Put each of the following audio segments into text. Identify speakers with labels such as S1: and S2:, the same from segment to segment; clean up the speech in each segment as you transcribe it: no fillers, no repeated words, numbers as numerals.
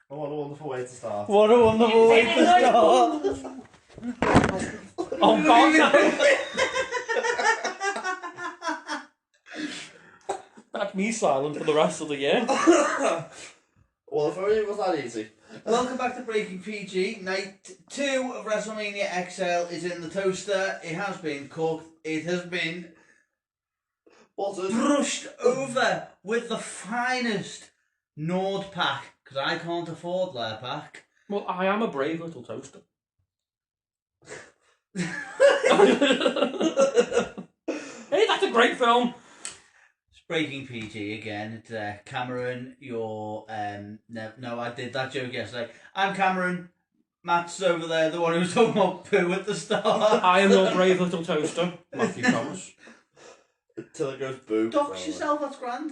S1: Oh, what a wonderful way to start.
S2: What a wonderful way to start. Oh God, no. That's me silent for the rest of the year.
S1: Well, if only it was that easy.
S3: Welcome back to Breaking PG. Night 2 of Wrestlemania XL is in the toaster. It has been cooked. It has been brushed over with the finest Nord pack, because I can't afford their pack.
S2: Well, I am a brave little toaster. Hey, that's a great film.
S3: It's Breaking PG again. It's Cameron, you're... No, I did that joke yesterday. I'm Cameron. Matt's over there, the one who was talking about poo at the start.
S2: I am your brave little toaster, Matthew Thomas.
S1: Until it goes boo.
S3: Dox yourself, that's grand.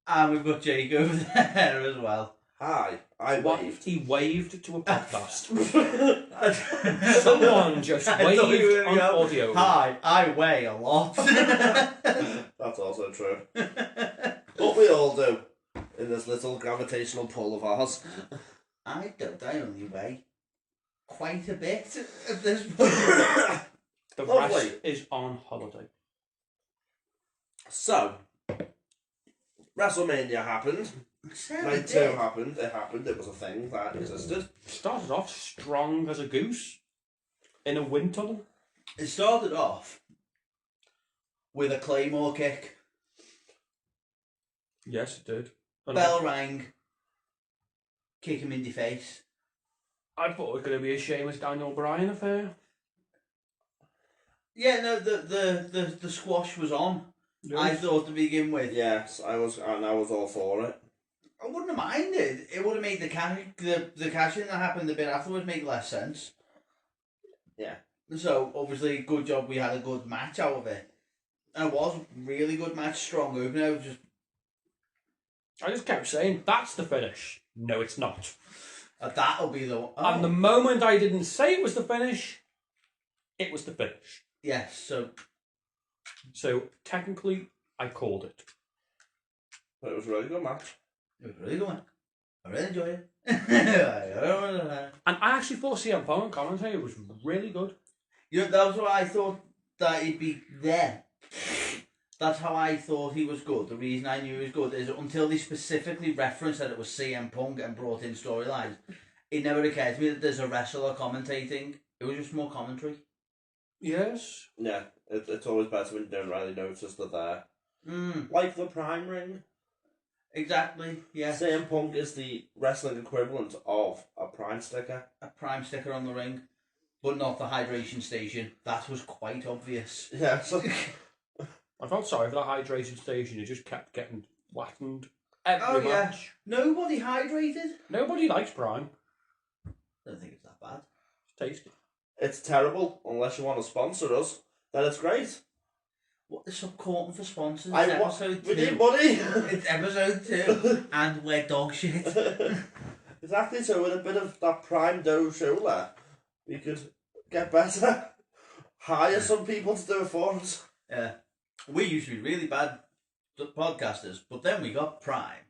S3: And we've got Jake over there as well.
S1: Hi, I
S2: What?
S1: waved.
S2: He waved to a podcast. Someone just waved on audio.
S3: Hi, I weigh a lot.
S1: That's also true. What we all do in this little gravitational pull of ours.
S3: I don't, I only weigh quite a bit at this point.
S2: The
S1: Lovely.
S2: rest is on holiday.
S1: So, WrestleMania happened. Night 2 happened. It happened. It was a thing that existed.
S2: Started off strong as a goose in a wind tunnel.
S3: It started off with a Claymore kick.
S2: Yes, it did. And
S3: Bell rang. Kick him in the face.
S2: I thought it was going to be a Sheamus Daniel Bryan affair.
S3: Yeah, no, the squash was on.
S2: Yes.
S3: I thought to begin with.
S1: Yes, I was all for it.
S3: I wouldn't have minded. It would have made the cash in that happened a bit afterwards make less sense.
S1: Yeah.
S3: So obviously, good job we had a good match out of it. And it was a really good match, strong opener.
S2: I just kept saying, that's the finish. No, it's not.
S3: That'll be the one.
S2: And the moment I didn't say it was the finish, it was the finish.
S3: Yes,
S2: So technically, I called it.
S1: But it was a really good match.
S3: it was a really good one. I really enjoyed it.
S2: And I actually thought CM Punk commentary was really good.
S3: You know, that was what I thought that he'd be there. That's how I thought he was good. The reason I knew he was good is until they specifically referenced that it was CM Punk and brought in storylines, it never occurred to me that there's a wrestler commentating. It was just more commentary.
S2: Yes.
S1: Yeah, it's always better when you don't really notice that they're
S3: Mm,
S1: like the Prime Ring.
S3: exactly, yeah.
S1: CM Punk is the wrestling equivalent of a Prime sticker.
S3: A prime sticker on the ring, but not the hydration station. That was quite obvious.
S1: Yeah, so
S2: I felt sorry for that hydration station. It just kept getting flattened every
S3: Oh, yeah.
S2: match.
S3: Nobody hydrated?
S2: Nobody likes Prime.
S3: I don't think it's that bad.
S2: It's tasty.
S1: it's terrible unless you want to sponsor us. Then it's great.
S3: What, the subcourting for sponsors?
S1: I
S3: It's
S1: want
S3: episode
S1: with you,
S3: 2.
S1: buddy.
S3: It's episode 2, and we're dog shit.
S1: Exactly. So with a bit of that Prime Dough show there, we could get better. Hire some people to do it for us.
S3: Yeah. We used to be really bad podcasters, but then we got Prime.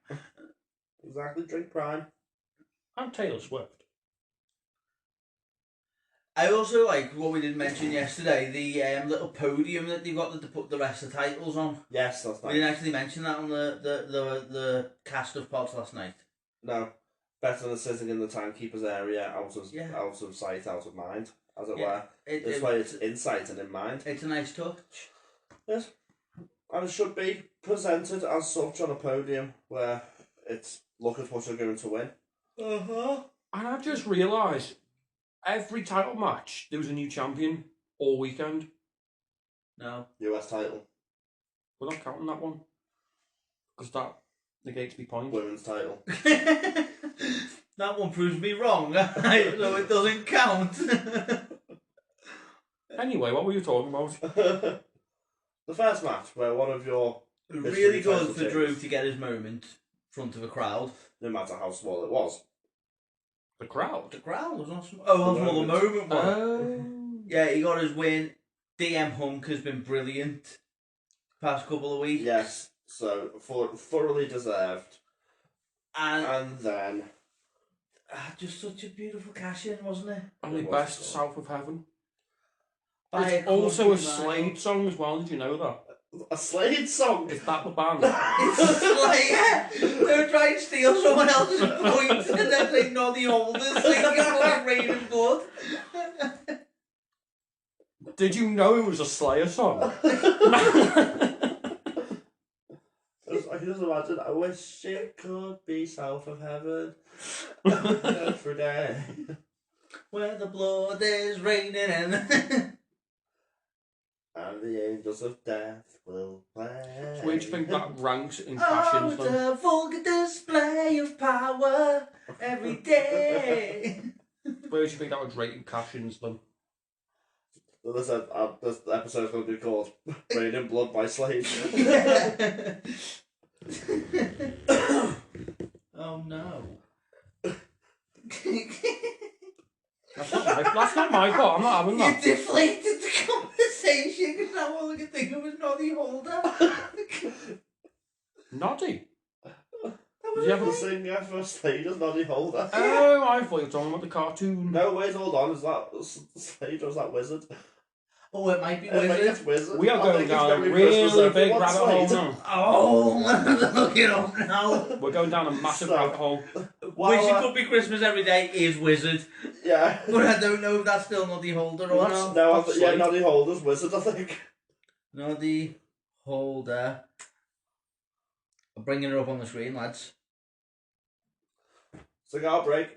S1: Exactly. Drink Prime.
S2: And Taylor Swift.
S3: I also like what we didn't mention yesterday, the little podium that they got to put the rest of the titles on.
S1: Yes, that's
S3: We
S1: nice.
S3: didn't actually mention that on the cast of pods last night.
S1: No, better than sitting in the timekeeper's area, out of sight, out of mind, as it were. This way, it's in sight and in mind.
S3: It's a nice touch.
S1: Yes, and it should be presented as such on a podium where it's look at what you're going to win.
S3: Uh-huh.
S2: And I just realised, every title match, there was a new champion all weekend.
S3: No.
S1: US title,
S2: We're not counting that one. Because that negates me point.
S1: women's title.
S3: That one proves me wrong, so it doesn't count.
S2: Anyway, what were you talking about?
S1: The first match where one of your
S3: Really good for
S1: title
S3: Drew
S1: teams,
S3: to get his moment in front of a crowd.
S1: no matter how small it was.
S2: The crowd.
S3: The crowd was not small. Oh, that's what the moment was.
S2: Oh.
S3: Yeah, he got his win. DM Hunk has been brilliant. past couple of weeks.
S1: Yes, so thoroughly deserved.
S3: And
S1: And then
S3: just such a beautiful cash-in, wasn't it?
S2: And the
S1: It was
S2: best
S1: good.
S2: South of Heaven.
S3: By
S2: It's also a
S3: country mile.
S2: Slade song as well, did you know that?
S1: a Slade song.
S2: Is that the band?
S3: It's a Slayer. Don't try and steal someone else's point and then say Noddy Holders singing like Rain and Blood.
S2: Did you know it was a Slayer song?
S1: I can just imagine, I wish it could be South of Heaven every day.
S3: Where the blood is raining and
S1: And the angels of death will play.
S2: So where do you think that ranks in
S3: oh,
S2: cash-ins
S3: it's
S2: then?
S3: a vulgar display of power every day.
S2: Where do you think that would rate in cash-ins then?
S1: So this episode's going to be called Rain and Blood by Slade.
S3: Oh no.
S2: That's not my fault, I'm not having
S3: You
S2: that.
S3: deflated the conversation because now all I could think of was Noddy Holder.
S2: Noddy?
S1: Did you ever the singer for Slade as Noddy Holder?
S2: Oh, I thought you were talking about the cartoon.
S1: No, wait, hold on. Is that Slade or is that Wizard?
S3: Oh, it might be
S1: I think
S3: Wizard.
S1: it's Wizard.
S2: We are
S1: I
S2: going
S1: think
S2: down a
S1: it's Merry Christmas,
S2: really big
S1: everyone,
S2: rabbit hole
S1: Slade.
S2: now.
S3: Oh, I'm gonna look it up now.
S2: We're going down a massive
S1: So-
S2: rabbit hole.
S1: Well,
S3: Wish It Could Be Christmas Every Day is Wizard.
S1: Yeah.
S3: But I don't know if that's still Noddy Holder or not.
S1: No,
S2: That's
S1: yeah,
S2: Slade.
S1: Noddy Holder's Wizard, I think.
S3: Noddy Holder. I'm bringing it up on the screen, lads.
S1: Cigar break.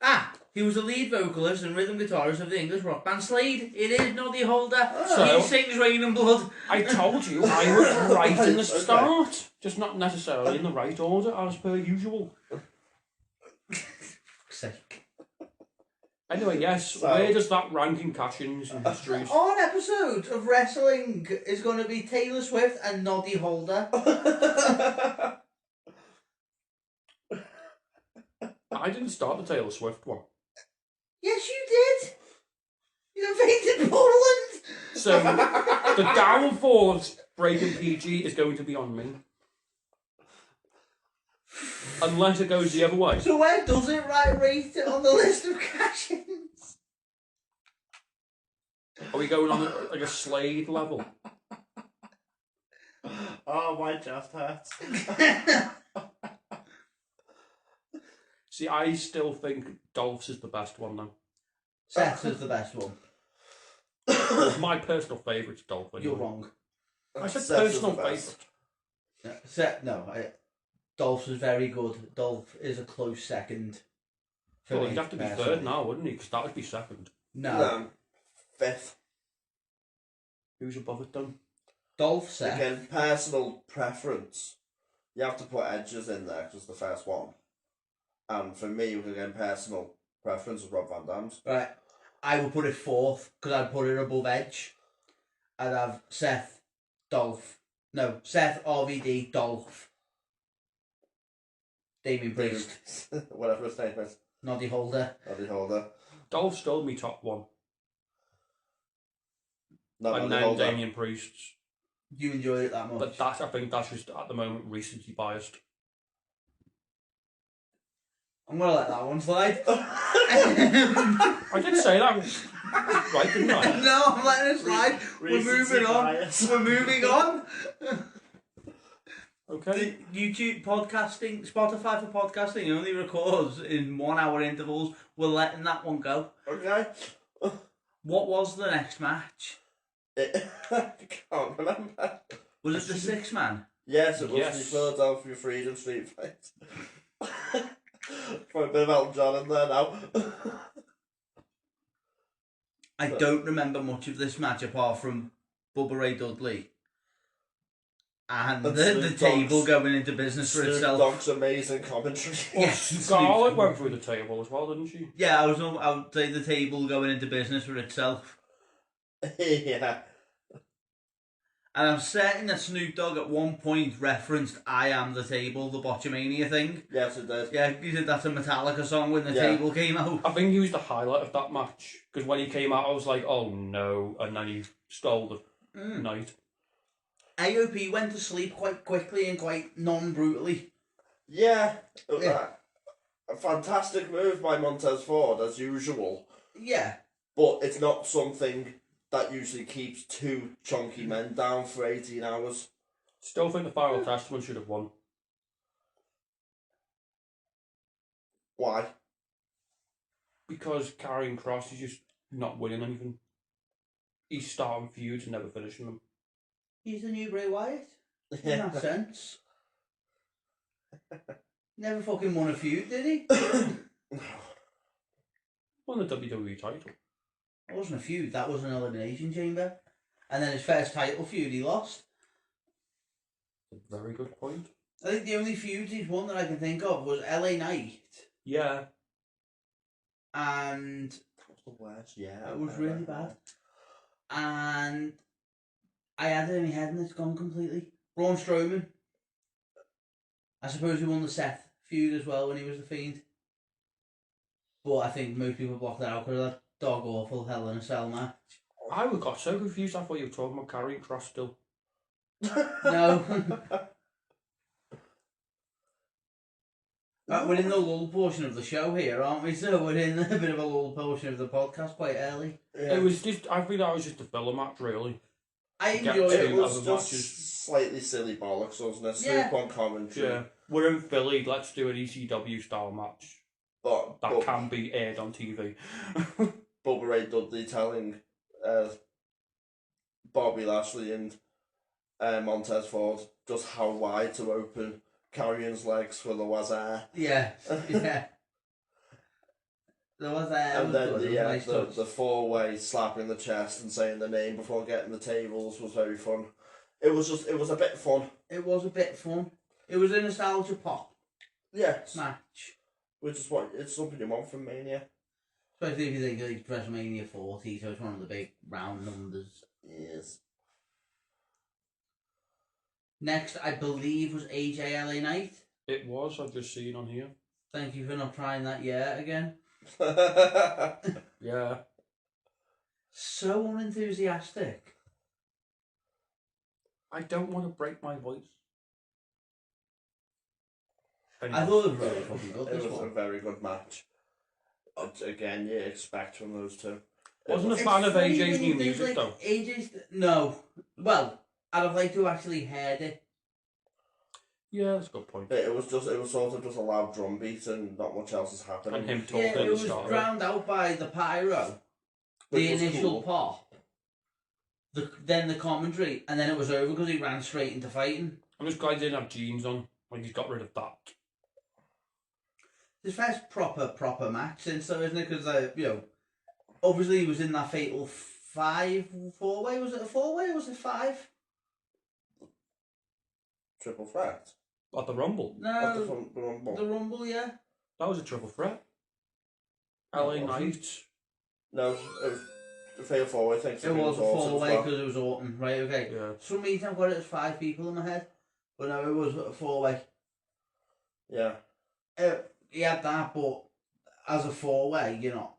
S3: Ah, he was the lead vocalist and rhythm guitarist of the English rock band Slade. It is Noddy Holder.
S2: So-
S3: He sings Rain and Blood.
S2: I told you I was right in the
S1: Okay.
S2: start. Just not necessarily in the right order, as per usual.
S3: Sake.
S2: Anyway, yes,
S1: So-
S2: where does that rank in cash-ins and histories?
S3: Our episode of wrestling is going to be Taylor Swift and Noddy Holder.
S2: I didn't start the Taylor Swift one.
S3: Yes, you did. You invaded Poland.
S2: So, the downfall of breaking PG is going to be on me. Unless it goes the other way.
S3: So where does it rate it on the list of cash-ins?
S2: Are we going on like a Slade level?
S1: Oh, my chest hurts.
S2: See, I still think Dolph's is the best one though.
S3: Seth's is the best one.
S2: My personal favourite's Dolph. Anyway.
S3: You're wrong.
S2: I said
S1: Seth's is
S2: personal
S1: the best.
S2: favourite.
S3: Seth, no. Dolph's is very good. Dolph is a close second. for
S2: Well,
S3: me,
S2: he'd have to be
S3: personally.
S2: third now, wouldn't he? Because that would be second.
S3: No.
S1: Fifth.
S2: Who's above it then?
S3: Dolph, Seth.
S1: Again, personal preference. You have to put Edges in there because it's the first one. And for me, again, personal preference is Rob Van Dam's.
S3: Right. I would put it fourth because I'd put it above Edge. I'd have Seth, Dolph. No, Seth, RVD, Dolph. Damien Priest,
S1: Whatever his name is.
S3: Noddy Holder.
S1: Noddy Holder.
S2: Dolph's still me top one.
S1: Not
S2: And
S1: Noddy
S2: then
S1: Holder.
S2: Damien Priest.
S3: You enjoyed it that much.
S2: But that, I think that's just at the moment recency biased.
S3: I'm gonna let that one slide.
S2: I did say that right, didn't I?
S3: No, I'm letting it slide. We're
S1: Recency
S3: moving on.
S1: bias.
S3: We're moving on.
S2: Okay.
S3: The YouTube podcasting, Spotify for podcasting only records in 1 hour intervals. We're letting that one go.
S1: Okay.
S3: What was the next match?
S1: I can't remember.
S3: Was it the 6-man?
S1: Yes, it was
S2: Yes.
S1: the Philadelphia Freedom Street Fight. Put a bit of Elton John in there now.
S3: I don't remember much of this match apart from Bubba Ray Dudley and
S1: And
S3: the
S1: Snoop
S3: table
S1: Dogg's-
S3: going into business for
S1: Snoop
S3: itself.
S1: Dogg's amazing commentary.
S2: Well,
S3: Yes,
S2: Scarlett
S3: Snoop.
S2: went through the table as well, didn't she?
S3: Yeah, I would say the table going into business for itself.
S1: Yeah.
S3: And I'm certain that Snoop Dogg at one point referenced I Am the Table, the Botchamania thing.
S1: Yes, it did.
S3: Yeah, he said that's a Metallica song when the
S1: Yeah.
S3: table came out.
S2: I think he was the highlight of that match. Because when he came out, I was like, oh no. And then he stole the night.
S3: AOP went to sleep quite quickly and quite non-brutally.
S1: Yeah. A fantastic move by Montez Ford, as usual.
S3: Yeah.
S1: But it's not something that usually keeps two chunky men down for 18 hours.
S2: Still think the Final Testament should have won.
S1: Why?
S2: Because Karrion Kross is just not winning anything. He's starting feuds and never finishing them.
S3: He's the new Bray Wyatt. In that sense. Never fucking won a feud, did he?
S2: Won the WWE title.
S3: It wasn't a feud, that was an elimination chamber. And then his first title feud he lost.
S2: A very good point.
S3: I think the only feuds he's won that I can think of was LA Knight.
S2: Yeah.
S3: And
S1: That was the worst, yeah.
S3: it was really bad. And I had it in my head and it's gone completely. Braun Strowman. I suppose he won the Seth feud as well when he was the Fiend. But I think most people blocked that out because of that dog awful Hell in a Cell match.
S2: I got so confused. I thought you were talking about Karrion Kross still.
S3: No. We're in the lull portion of the show here, aren't we? So we're in a bit of a lull portion of the podcast quite early.
S1: Yeah.
S2: It was just, I think that was just a filler match, really.
S3: I
S2: Get
S3: enjoyed
S2: to
S3: it.
S1: It was
S2: other
S1: just
S2: matches.
S1: slightly silly bollocks, wasn't it?
S3: Yeah.
S1: Sleep on commentary.
S2: Yeah. We're in Philly, let's do an ECW style match. That can be aired on TV.
S1: Bubba Ray Dudley telling Bobby Lashley and Montez Ford just how wide to open Carrion's legs for the Wazar.
S3: Yeah, yeah. There was
S1: And then
S3: good, nice touch.
S1: the four-way slapping the chest and saying the name before getting the tables was very fun. It was a bit fun.
S3: It was a bit fun. It was a nostalgia pop
S1: Yes.
S3: match.
S1: Which is what it's something you want from Mania.
S3: Especially if you think like WrestleMania 40, so it's one of the big round numbers.
S1: Yes.
S3: Next, I believe, was AJ LA Knight.
S2: It was, I've just seen on here.
S3: Thank you for not trying that yet again.
S2: Yeah.
S3: So unenthusiastic.
S2: I don't want to break my voice.
S3: I thought it was really fucking good,
S1: It
S3: this
S1: was a
S3: one.
S1: very good match. Again, you expect from those two.
S2: Wasn't a
S3: It's
S2: fan of
S3: funny
S2: AJ's
S3: when you
S2: new
S3: think,
S2: music, though.
S3: AJ's... No. Well, I'd have liked to have actually heard it.
S2: Yeah, that's a good point.
S1: It was sort of just a loud drum beat and not much else is happening.
S2: And him talking
S3: Yeah,
S2: at
S3: it
S2: the
S3: was
S2: start.
S3: drowned out by the pyro,
S1: Which
S3: the
S1: was
S3: initial
S1: cool.
S3: pop, then the commentary, and then it was over because he ran straight into fighting.
S2: I'm just glad he didn't have jeans on. Like, he's got rid of that.
S3: His first proper match since though, isn't it? Because obviously he was in that fatal four-way. Was it a four-way or was it five?
S1: Triple threat.
S2: At the Rumble.
S1: That's the
S3: No,
S1: front rumble.
S3: the Rumble, yeah.
S2: That was a triple threat.
S1: No,
S2: LA
S1: it wasn't.
S2: Knight.
S1: No, it was the fatal four-way thing.
S3: It was a four-way because it was Orton, right? Okay.
S2: Yeah.
S3: For some reason I've got it as 5 people in my head, but no, it was a four-way.
S1: Yeah.
S3: He had that, but as a four-way, you're not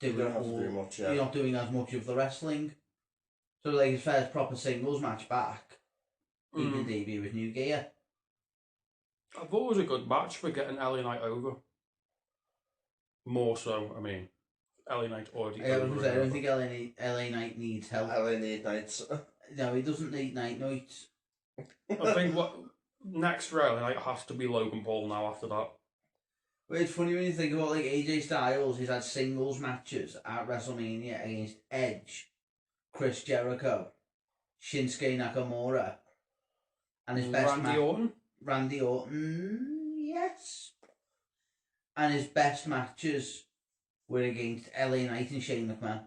S1: You
S3: doing
S1: don't have to do much, yeah.
S3: You're not doing as much of the wrestling. So like his first proper singles match back, he can debut with new gear.
S2: I thought it was a good match for getting LA Knight over. More so, I mean, LA Knight already
S3: I
S2: over.
S3: don't think LA Knight needs help.
S1: LA need nights.
S3: No, he doesn't need night nights.
S2: I think what next for LA Knight has to be Logan Paul now after that.
S3: But it's funny when you think about like AJ Styles, he's had singles matches at WrestleMania against Edge, Chris Jericho, Shinsuke Nakamura, and his best
S2: Randy Orton?
S3: Randy Orton, yes. And his best matches were against LA Knight and Shane McMahon.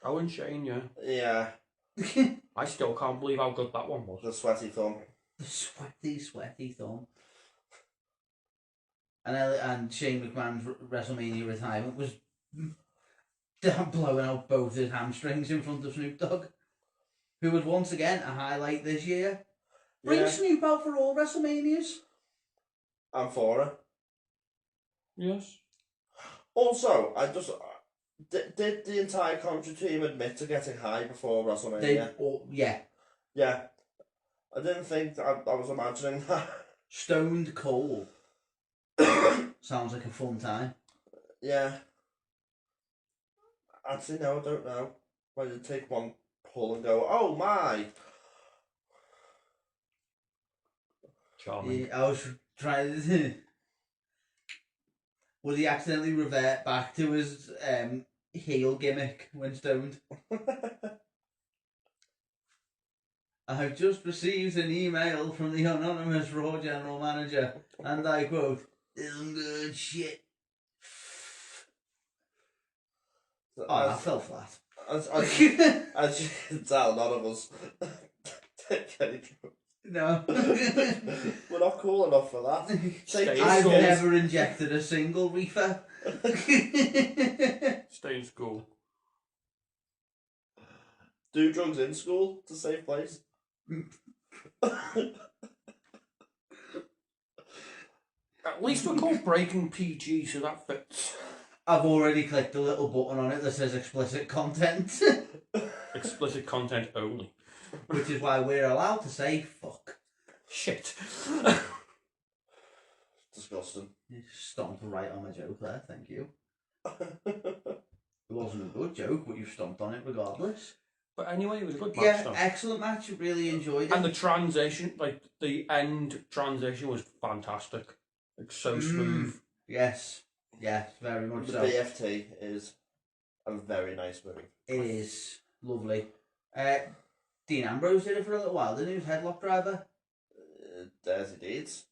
S2: Oh, and Shane, yeah.
S1: Yeah.
S2: I still can't believe how good that one was.
S1: The sweaty thumb.
S3: The sweaty thumb. And Shane McMahon's WrestleMania retirement was blowing out both his hamstrings in front of Snoop Dogg, who was once again a highlight this year. Bring
S1: Yeah.
S3: Snoop out for all WrestleManias.
S1: And for her.
S2: Yes.
S1: Also, I just... Did the entire commentary team admit to getting high before WrestleMania?
S3: Yeah.
S1: Yeah. I didn't think I was imagining that.
S3: Stoned Cold. Sounds like a fun time.
S1: Yeah. Actually, no, I don't know. Why did take one pull and go, oh my!
S2: Charming.
S3: Yeah, I was trying to... Would he accidentally revert back to his heel gimmick when stoned? I've just received an email from the anonymous Raw general manager, and I quote, "Isn't good shit." Oh, that fell flat.
S1: As you can tell, none of us take any drugs.
S3: No.
S1: We're not cool enough for that.
S3: I've never injected a single reefer.
S2: Stay in school.
S1: Do drugs in school. It's a safe place.
S2: At least we're called Breaking PG, so that fits.
S3: I've already clicked the little button on it that says explicit content.
S2: Explicit content only.
S3: Which is why we're allowed to say fuck.
S2: Shit.
S1: Disgusting.
S3: You stomped right on my joke there, thank you. It wasn't a good joke, but you stomped on it regardless.
S2: But anyway, it was a good match.
S3: Yeah,
S2: though.
S3: excellent match. Really enjoyed it.
S2: And the transition, like the end transition, was fantastic. Like so smooth.
S3: Yes, very much
S1: The
S3: so.
S1: BFT is a very nice move.
S3: It is lovely. Dean Ambrose did it for a little while, didn't he? He was headlock driver.
S1: Dirty Deeds.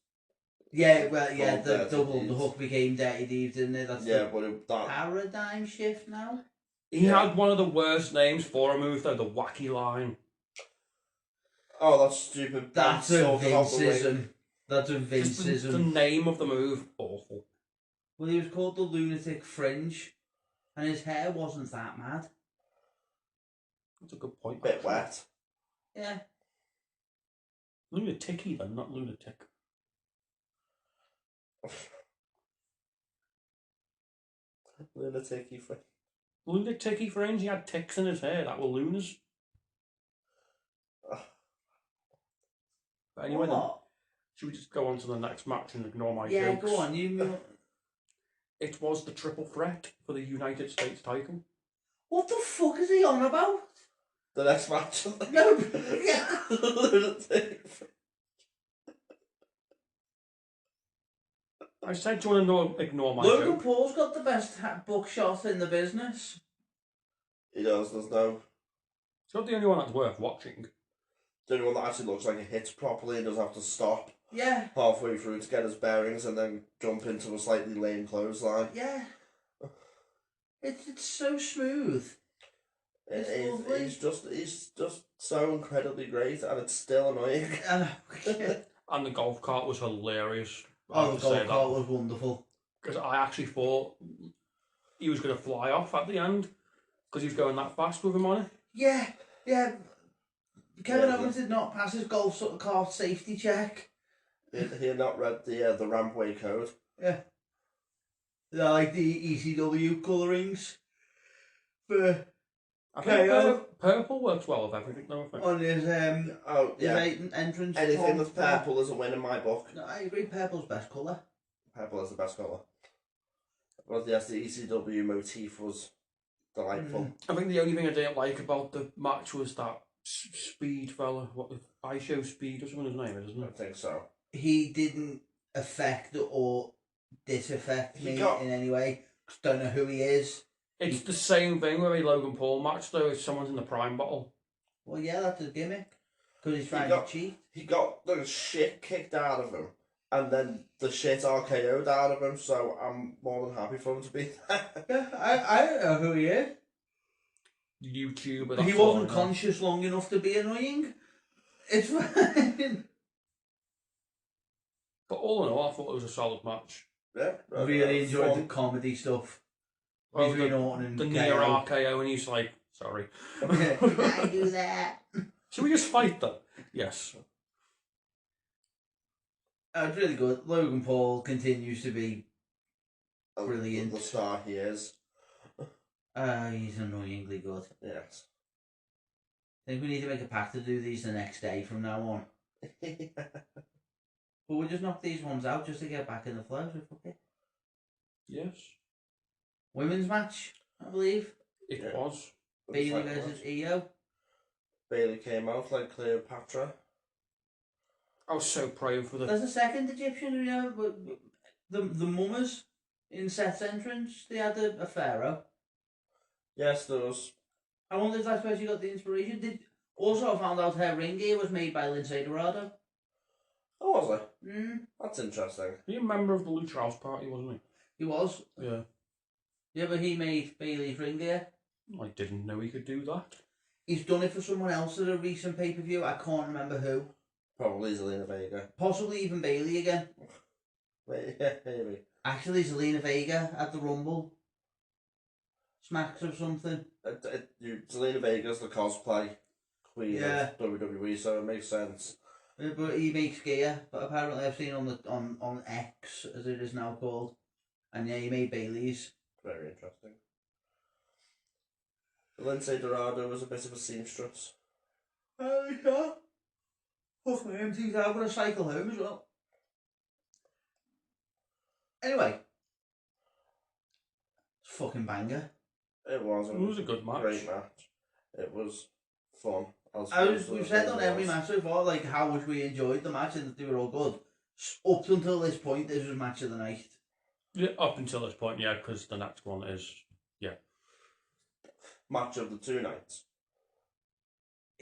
S3: Yeah, well, yeah, the
S1: Dirty
S3: double,
S1: Deeds.
S3: the hook became Dirty Deeds, didn't it? That's
S1: Yeah,
S3: the
S1: but that...
S3: paradigm shift now.
S2: He had one of the worst names for a move though, the wacky line.
S1: Oh, that's stupid.
S3: That's a
S1: Sort of out the way.
S3: Vinceism. That's a
S2: Just the
S3: Vinceism.
S2: name of the move, awful.
S3: Well, he was called the Lunatic Fringe, and his hair wasn't that mad.
S2: That's a good point.
S1: Bit
S2: actually.
S1: wet.
S3: Yeah.
S2: Lunatic-y then, not lunatic.
S1: Lunatic-y friend.
S2: Lunatic-y fringe, he had ticks in his hair, that were lunars. But anyway, then, should we just go on to the next match and ignore my
S3: Yeah,
S2: jokes?
S3: go on. You.
S2: It was the triple threat for the United States title.
S3: What the fuck is he on about?
S1: The next match.
S3: No. Yeah.
S1: Lunatic.
S2: I said, do you want to ignore my
S3: Logan
S2: joke?
S3: Paul's got the best buckshot in the business.
S1: He does, there's no...
S2: It's not the only one that's worth watching.
S1: The only one that actually looks like it hits properly and does have to stop
S3: Yeah.
S1: halfway through to get his bearings and then jump into a slightly lame clothesline.
S3: Yeah. It's so smooth. It's lovely.
S1: He's just so incredibly great and it's still annoying.
S2: And the golf cart was hilarious.
S3: Oh, the golf cart was wonderful.
S2: Because I actually thought he was going to fly off at the end because he was going that fast with him on it.
S3: Yeah. Kevin Owens did not pass his golf cart safety check.
S1: He had not read the rampway code.
S3: Yeah. They're like the ECW colourings. For
S2: I think purple works well with everything, though, I think.
S3: on his
S1: his
S3: entrance.
S1: Anything that's purple is a win in my book.
S3: No, I agree. Purple's best colour.
S1: Purple is the best colour. But yes, the ECW motif was delightful.
S2: I think the only thing I didn't like about the match was that Speed fella. What the I Show Speed or something his name is, isn't
S1: I
S2: it?
S1: think so.
S3: He didn't affect or disaffect me in any way. Don't know who he is.
S2: It's the same thing with a Logan Paul match, though. If someone's in the prime bottle.
S3: Well, yeah, that's a gimmick. Because he's trying to cheat.
S1: He got the shit kicked out of him, and then the shit RKO'd out of him, so I'm more than happy for him to be there.
S3: Yeah, I don't know who he is.
S2: YouTuber.
S3: He wasn't conscious long enough to be annoying. It's fine.
S2: But all in all, I thought it was a solid match.
S1: Yeah,
S3: I really enjoyed the comedy stuff.
S2: Well,
S3: Between Orton and
S2: the near RKO, and he's like, sorry.
S3: I do that.
S2: Should we just fight them? Yes.
S3: It's really good. Logan Paul continues to be brilliant.
S1: The star he is.
S3: He's annoyingly good.
S1: Yes.
S3: I think we need to make a pact to do these the next day from now on. But we'll just knock these ones out just to get back in the flow. So fuck it.
S2: Yes.
S3: Women's match, I believe.
S2: It was.
S3: Bailey versus Io.
S1: Bailey came out like Cleopatra.
S2: I was so praying for the...
S3: There's a second Egyptian, you know, but the mummers in Seth's entrance, they had a pharaoh.
S1: Yes, there was.
S3: I wonder if that's where she got the inspiration. Also, I found out her ring gear was made by Lindsay Dorado.
S1: Oh, was it?
S3: Mm.
S1: That's interesting.
S2: He a member of the Lucha House Party, wasn't he?
S3: He was.
S2: Yeah.
S3: Yeah, but he made Bailey's ring gear.
S2: I didn't know he could do that.
S3: He's done it for someone else at a recent pay-per-view. I can't remember who.
S1: Probably Zelina Vega.
S3: Possibly even Bailey again.
S1: Yeah, maybe.
S3: Actually, Zelina Vega at the Rumble. Smacks of something.
S1: Zelina Vega's the cosplay queen
S3: Yeah.
S1: of WWE, so it makes sense.
S3: But he makes gear. But apparently I've seen on X, as it is now called. And yeah, he made Bailey's.
S1: Very interesting. Lindsay Dorado was a bit of a seamstress.
S3: Yeah. Fuck my MT's out, I'm going to cycle home as well. Anyway. It's a fucking banger.
S1: It was.
S2: It was a good match.
S1: Great match. It was fun.
S3: We've said on every match so far, like, how much we enjoyed the match and that they were all good. Up until this point, this was match of the night.
S2: Yeah, up until this point, yeah, because the next one is, yeah.
S1: Match of the 2 nights.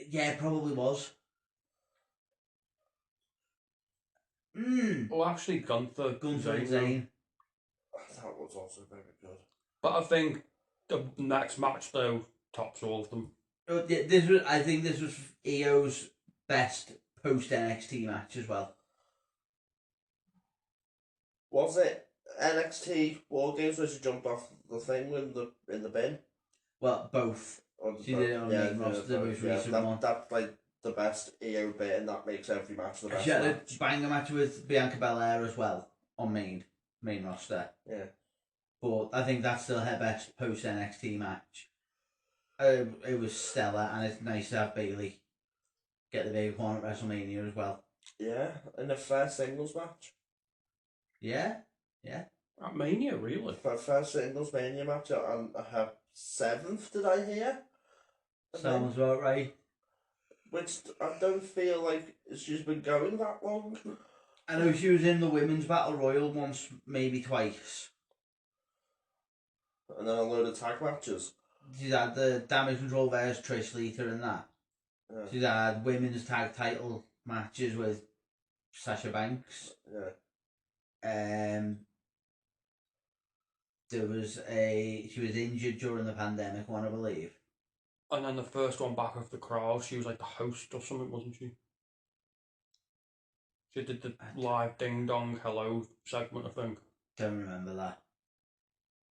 S3: Yeah, it probably was.
S2: Well, actually, Gunther
S3: and Zayn.
S1: That was also very good.
S2: But I think the next match, though, tops all of them.
S3: I think this was Io's best post NXT match as well.
S1: Was it NXT War Games where she jumped off the thing in the bin?
S3: Well, both. She did it on the main roster, the most recent one.
S1: That's like the best EO bit, and that makes every match the best.
S3: She had
S1: match.
S3: a banger match with Bianca Belair as well on main roster.
S1: Yeah.
S3: But I think that's still her best post NXT match. It was stellar, and it's nice to have Bailey get the big one at WrestleMania as well.
S1: Yeah, in a fair singles match.
S3: Yeah.
S2: At Mania, really?
S1: For a fair singles Mania match, and her 7th, did I hear?
S3: Sounds about right.
S1: Which I don't feel like she's been going that long.
S3: I know she was in the Women's Battle Royal once, maybe twice.
S1: And then a load of tag matches.
S3: She's had the Damage Control versus Trish Lita and that.
S1: Yeah.
S3: She's had women's tag title matches with Sasha Banks.
S1: Yeah.
S3: She was injured during the pandemic one, I believe.
S2: And then the first one back of the crowd, she was like the host or something, wasn't she? She did the live ding dong hello segment, I think.
S3: Don't remember that.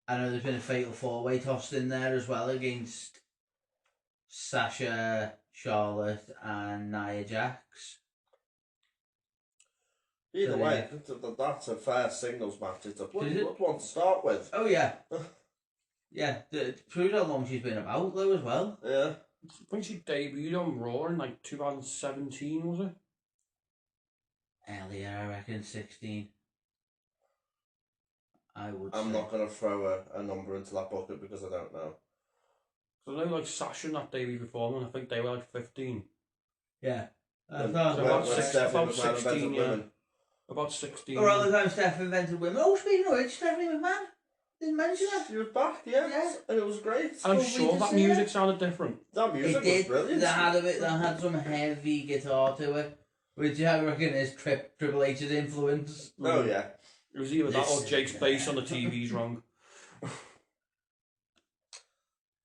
S3: I know there's been a fatal 4-way tossed in there as well against Sasha, Charlotte, and Nia Jax.
S1: Either way, that's a fair singles match. It's a bloody good one to start with.
S3: Oh yeah. Yeah, proves how long she's been about though as well.
S1: Yeah.
S2: I think she debuted on Raw in like 2017, was it?
S3: Earlier, I reckon 16. I'm
S1: not going to throw a number into that bucket because I don't know.
S2: So I know like Sasha and that debut before, and I think they were like 15.
S3: Yeah.
S2: About 16, yeah. About 16.
S3: Around the time Steph invented women. Oh, speaking of which, Stephanie McMahon. Didn't mention that.
S1: She was back, yeah. And it was great.
S2: I'm sure that music sounded different.
S1: That music was brilliant.
S3: They had some heavy guitar to it, which I reckon is Triple H's influence.
S1: Oh, yeah.
S2: It was either that or Jake's face on the TV's wrong.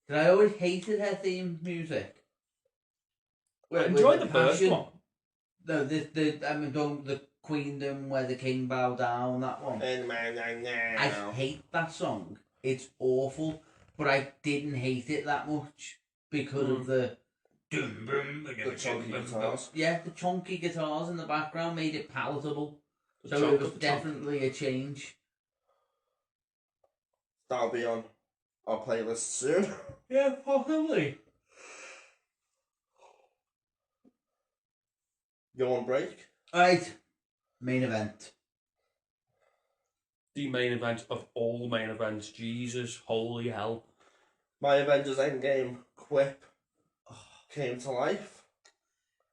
S3: I always hated her theme music.
S2: I enjoyed the first one.
S3: No, the Queendom Where the King Bow Down, that one. I hate that song. It's awful, but I didn't hate it that much because of the
S1: chunky guitars.
S3: Yeah, the chunky guitars in the background made it palatable.
S2: The
S3: So it was definitely a change.
S1: That'll be on our playlist soon.
S3: Yeah, possibly.
S1: Yawn break.
S3: Right. Main event.
S2: The main event of all main events. Jesus, holy hell.
S1: My Avengers Endgame quip came to life.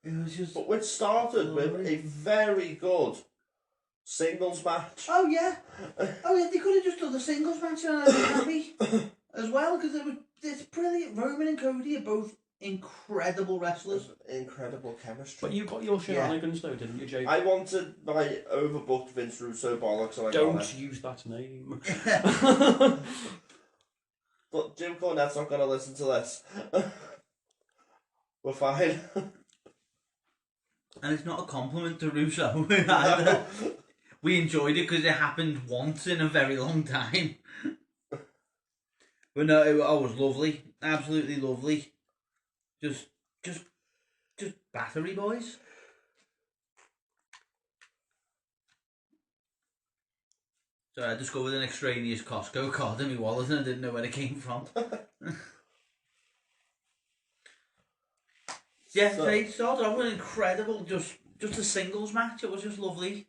S3: It was just...
S1: But which started with a very good singles match.
S3: Oh yeah, they could have just done the singles match and I'd be happy as well, because it's brilliant. Roman and Cody are both incredible wrestlers.
S1: Incredible chemistry.
S2: But you got your shenanigans though, didn't you, Jay?
S1: I wanted my overbooked Vince Russo bollocks and I got
S2: Don't
S1: it.
S2: use that name.
S1: But Jim Cornette's not going to listen to this. We're fine.
S3: And it's not a compliment to Russo either. We enjoyed it because it happened once in a very long time. But no, it was lovely. Absolutely lovely. Just battery boys. So I discovered an extraneous Costco card in my wallet and I didn't know where it came from. Yeah, so it started off with an incredible, just a singles match. It was just lovely.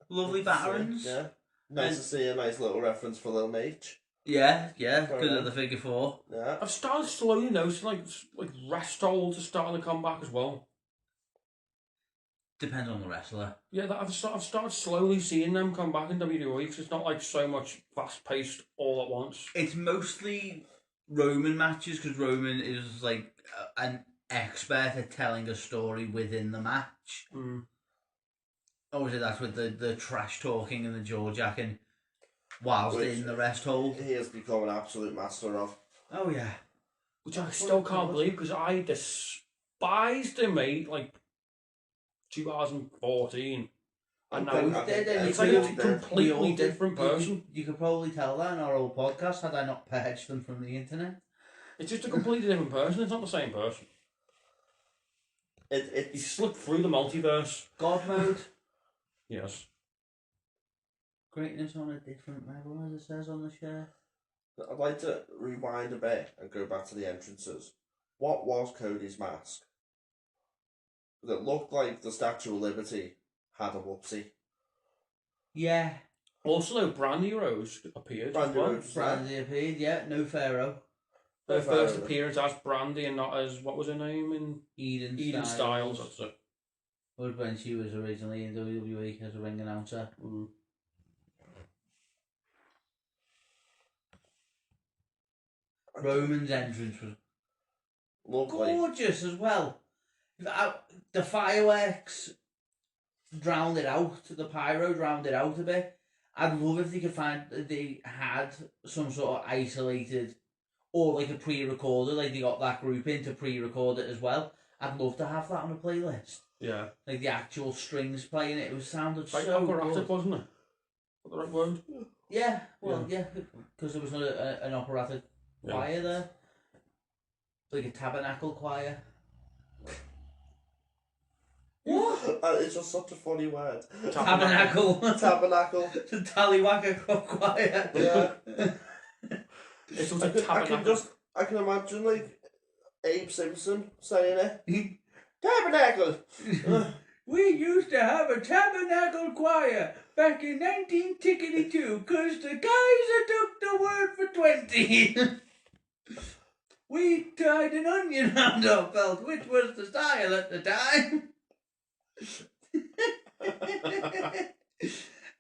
S3: Lovely batterings.
S1: Yeah. Nice to see a nice little reference for Lil H.
S3: Yeah, because of the figure 4.
S1: Yeah.
S2: I've started slowly noticing like rest holds are starting to come back as well.
S3: Depends on the wrestler.
S2: Yeah, I've started slowly seeing them come back in WWE because it's not like so much fast paced all at once.
S3: It's mostly Roman matches because Roman is like an expert at telling a story within the match.
S2: Mm.
S3: Or is it that with the trash talking and the jaw jacking whilst in the rest hold?
S1: He has become an absolute master of.
S3: Oh yeah.
S2: Which I still can't believe because I despised him, mate, like 2014. And now it's like a completely different person.
S3: You could probably tell that in our old podcast had I not purged them from the internet.
S2: It's just a completely different person. It's not the same person. He slipped through the multiverse.
S3: God mode.
S2: Yes.
S3: Greatness on a different level, as it says on the share.
S1: I'd like to rewind a bit and go back to the entrances. What was Cody's mask? That looked like the Statue of Liberty had a whoopsie.
S3: Yeah.
S2: Also, Brandy Rose appeared.
S3: Brandy appeared, yeah. No Pharaoh.
S2: Her first appearance as Brandy and not as, what was her name? In Eden Styles, that's it.
S3: Was when she was originally in WWE as a ring announcer.
S2: Mm.
S3: Roman's entrance was
S1: Lovely.
S3: Gorgeous as well. The fireworks drowned it out. The pyro drowned it out a bit. I'd love if they had some sort of isolated or like a pre-recorder, like they got that group in to pre-record it as well. I'd love to have that on a playlist.
S2: Yeah.
S3: Like the actual strings playing it. It sounded
S2: like
S3: so
S2: operatic,
S3: good.
S2: wasn't it? What the right word?
S3: Yeah, well, yeah, because there was an operatic choir there. Like a tabernacle choir. What?
S1: It's just such a funny word.
S3: Tabernacle.
S1: Tabernacle.
S3: The Tallywhacker choir.
S1: Yeah.
S2: It's like tabernacle.
S1: I can imagine like Abe Simpson saying it. Tabernacle.
S3: We used to have a tabernacle choir back in 1962 because the Kaiser took the word for 20. We tied an onion round our belt, which was the style at the time.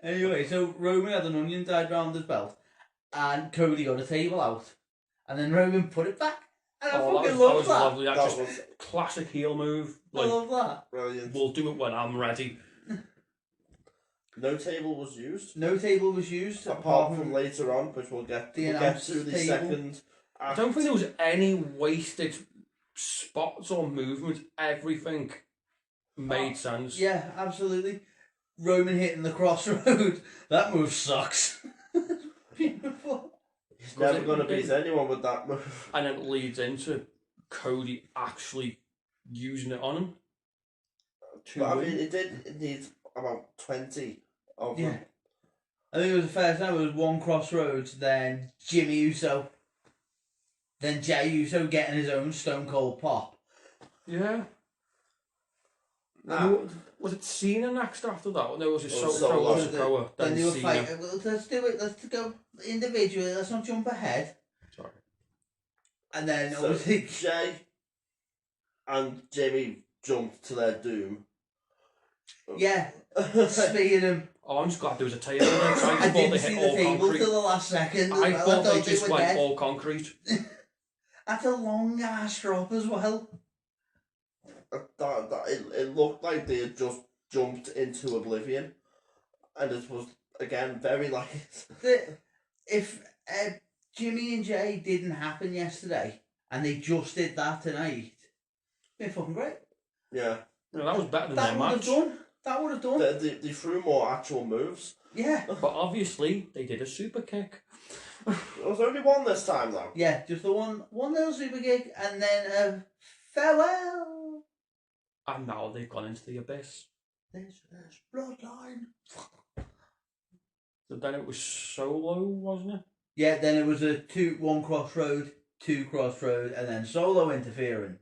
S3: Anyway, so Roman had an onion tied round his belt and Cody got a table out and then Roman put it back. And I fucking love that.
S2: Lovely. That was classic heel move.
S3: Like, I love that.
S1: Brilliant.
S2: We'll do it when I'm ready.
S1: No table was used.
S3: No table was used.
S1: Apart from later on, which we'll get to the second act.
S2: I don't think there was any wasted spots or movement. Everything made sense.
S3: Yeah, absolutely. Roman hitting the crossroad. That move sucks. Beautiful.
S1: He's never going to beat anyone with that move.
S2: And it leads into Cody actually using it on him.
S1: But I mean, it needs about 20 of them.
S3: I think it was the first time it was one crossroads, then Jimmy Uso, then Jey Uso getting his own Stone Cold pop.
S2: Yeah. Was it Cena next after that? No, was it
S1: Solo.
S2: Sikoa?
S3: Then they were
S2: Cena.
S3: fighting. Well, let's do it. Let's go individually. Let's not jump ahead.
S2: Sorry.
S3: And then
S1: So
S3: obviously
S1: Jay and Jimmy jumped to their doom.
S3: yeah, spearing him.
S2: Oh, I'm just glad there was a table. I
S3: I
S2: thought
S3: didn't
S2: they
S3: see
S2: hit
S3: the
S2: all
S3: table
S2: concrete.
S3: till the last second.
S2: I thought they
S3: were
S2: just went
S3: dead.
S2: all concrete.
S3: That's a long ass drop as well.
S1: It looked like they had just jumped into oblivion, and it was again very like
S3: If Jimmy and Jay didn't happen yesterday, and they just did that tonight, it'd be fucking great.
S1: yeah.
S2: No, that was better than
S3: That
S2: their
S3: would have
S2: match.
S3: done. That would have done.
S1: They threw more actual moves.
S3: Yeah.
S2: But obviously, they did a super kick.
S1: There was only one this time though.
S3: Yeah, just the one little super kick, and then farewell.
S2: And now they've gone into the abyss.
S3: This is bloodline.
S2: So then it was Solo, wasn't it?
S3: Yeah, then it was a 1 crossroad, 2 crossroad, and then solo interference.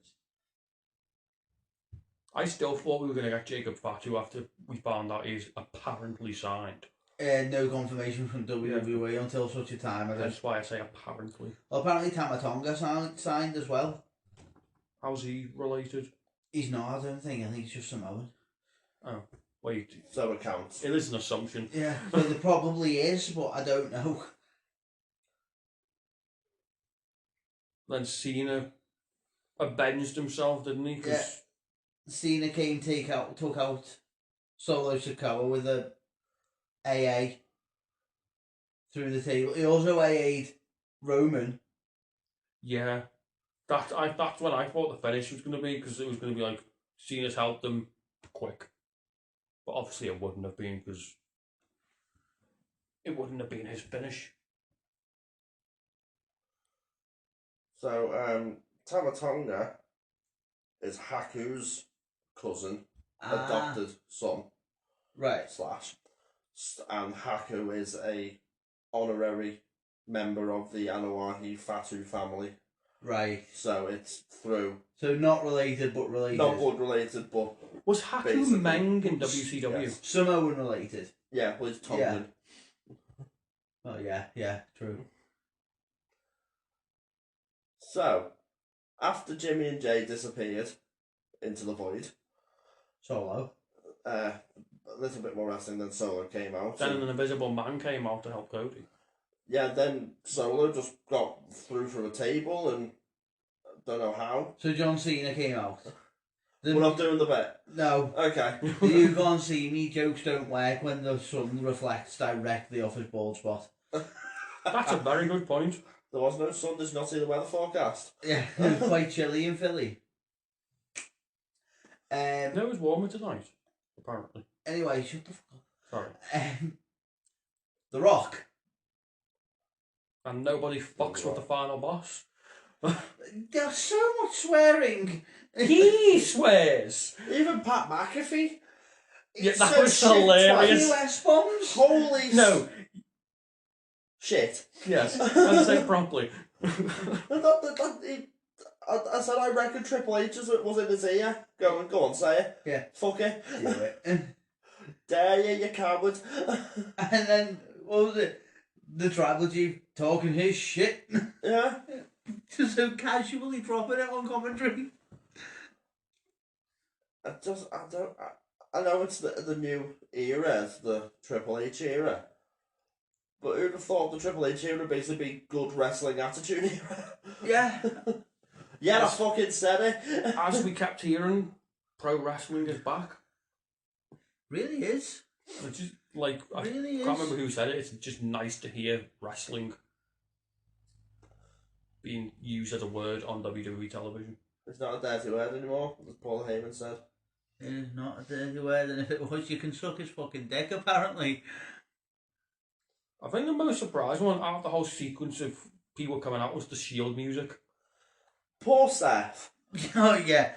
S2: I still thought we were going to get Jacob Fatu after we found out he's apparently signed.
S3: No confirmation from WWE until such a time.
S2: That's why I say apparently.
S3: Well, apparently Tamatonga signed as well.
S2: How's he related?
S3: He's not, I don't think. I think he's just Samoan.
S2: Oh, wait.
S1: So it counts.
S2: It is an assumption.
S3: Yeah, so there probably is, but I don't know.
S2: Then Cena avenged himself, didn't he? 'Cause
S3: Yeah. Cena took out Solo Sikoa with a AA through the table. He also AA'd Roman.
S2: yeah. That's when I thought the finish was going to be, because it was going to be like Cena's helped them quick. But obviously it wouldn't have been, because it wouldn't have been his finish.
S1: So Tamatonga is Haku's cousin, adopted son.
S3: Right.
S1: / and Haku is a honorary member of the Anoa'i Fatu family.
S3: Right.
S1: So it's through.
S3: So not related, but related.
S1: Not blood related, but
S2: Was Haku
S1: basically,
S2: Meng in WCW?
S1: yes.
S3: Samoan related.
S1: Yeah, well, it's Tongan.
S3: Oh yeah, true.
S1: So, after Jimmy and Jay disappeared into the void,
S3: Solo.
S1: a little bit more wrestling than Solo came out.
S2: Then an invisible man came out to help Cody.
S1: Yeah, then Solo just got through a table and don't know how.
S3: So John Cena came out.
S1: We're not doing the bit.
S3: No.
S1: Okay.
S3: The "you can't see me" jokes don't work when the sun reflects directly off his bald spot.
S2: That's a very good point.
S1: There was no sun, did you not see the weather forecast?
S3: Yeah, it was quite chilly in Philly.
S2: No, it was warmer tonight, apparently.
S3: Anyway, shut the fuck
S2: Sorry.
S3: up. The Rock.
S2: And nobody fucks with the final boss.
S3: There's so much swearing.
S2: He swears.
S1: Even Pat McAfee.
S2: Yeah, that
S1: said
S2: was
S1: shit
S2: hilarious.
S1: twice.
S3: US bombs.
S1: Holy
S2: No.
S1: shit.
S2: Yes. I'll say it properly.
S1: I said I reckon Triple H was in his ear. Go on, say it.
S3: Yeah.
S1: Fuck it.
S3: Do it.
S1: Dare you coward.
S3: And then, what was it? The Tribal Chief talking his shit.
S1: Yeah.
S3: Just so casually dropping it on commentary.
S1: I know it's the new era, the Triple H era. But who'd have thought the Triple H era would basically be good wrestling attitude era?
S3: Yeah.
S1: Yeah, I fucking said it.
S2: As we kept hearing, pro wrestling is back.
S3: Really is.
S2: It's just like, I
S3: Really
S2: can't
S3: is.
S2: remember who said it. It's just nice to hear wrestling being used as a word on WWE television.
S1: It's not a dirty word anymore, as Paul Heyman said.
S3: It's not a dirty word, and if it was, you can suck his fucking dick, apparently.
S2: I think the most surprising one out of the whole sequence of people coming out was the Shield music.
S1: Poor Seth.
S3: Oh, yeah.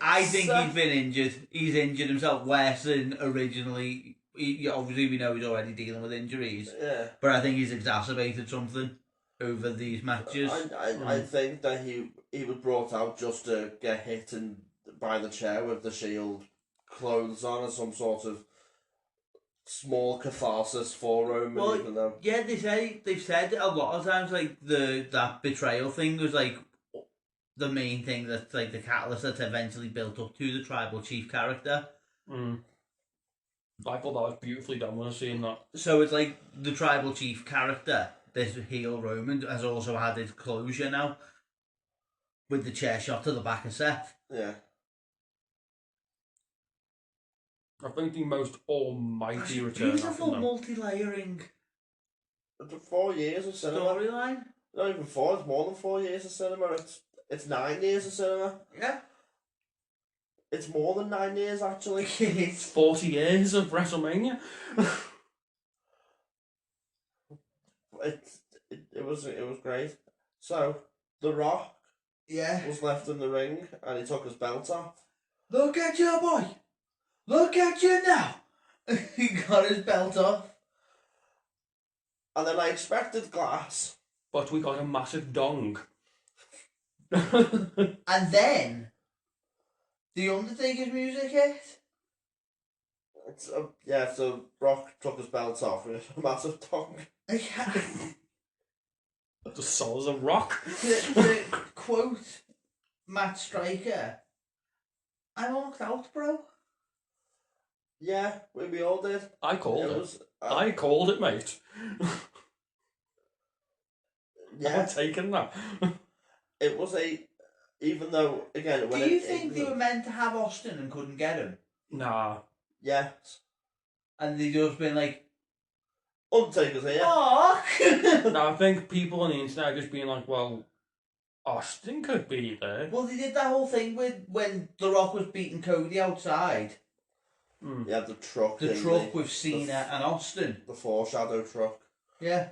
S3: I think
S1: So-
S3: he's been injured. He's injured himself worse than originally. Obviously, we know he's already dealing with injuries.
S1: Yeah.
S3: But I think he's exacerbated something over these matches.
S1: I think that he was brought out just to get hit by the chair with the Shield clothes on as some sort of small catharsis for Roman,
S3: Well,
S1: even though...
S3: Yeah, they've said a lot of times like that betrayal thing was like the main thing that's like the catalyst that eventually built up to the tribal chief character.
S2: Mm. I thought that was beautifully done when I was seeing that.
S3: So it's like the tribal chief character, this heel Roman, has also had his closure now with the chair shot to the back of Seth.
S1: Yeah.
S2: I think the most almighty
S3: Gosh,
S2: return.
S3: beautiful multi-layering
S1: 4 years of cinema.
S3: storyline.
S1: Not even 4, it's more than 4 years of cinema. It's 9 years of cinema.
S3: Yeah.
S1: It's more than 9 years, actually.
S2: It's 40 years of WrestleMania.
S1: It was great. So, The Rock
S3: Yeah.
S1: was left in the ring and he took his belt off.
S3: Look at you, boy. Look at you now. He got his belt off.
S1: And then I expected glass.
S2: But we got a massive dong.
S3: And then the Undertaker's music hit.
S1: So Rock took his belt off with a massive tongue.
S2: The soul of rock.
S3: To quote Matt Striker, I walked out, bro.
S1: Yeah, we all did.
S2: I called it.
S1: Was,
S2: I called it, mate.
S1: Yeah.
S2: I'm taking that.
S1: It was even though, again...
S3: Do you think they were meant to have Austin and couldn't get him?
S2: Nah.
S1: Yes.
S3: And they just been like,
S1: Undertaker's here.
S3: fuck!
S2: No, I think people on the internet are just being like, well, Austin could be there.
S3: Well, they did that whole thing with when The Rock was beating Cody outside.
S2: Mm.
S1: Yeah, the truck.
S3: The truck with Cena and Austin.
S1: The foreshadow truck.
S3: Yeah.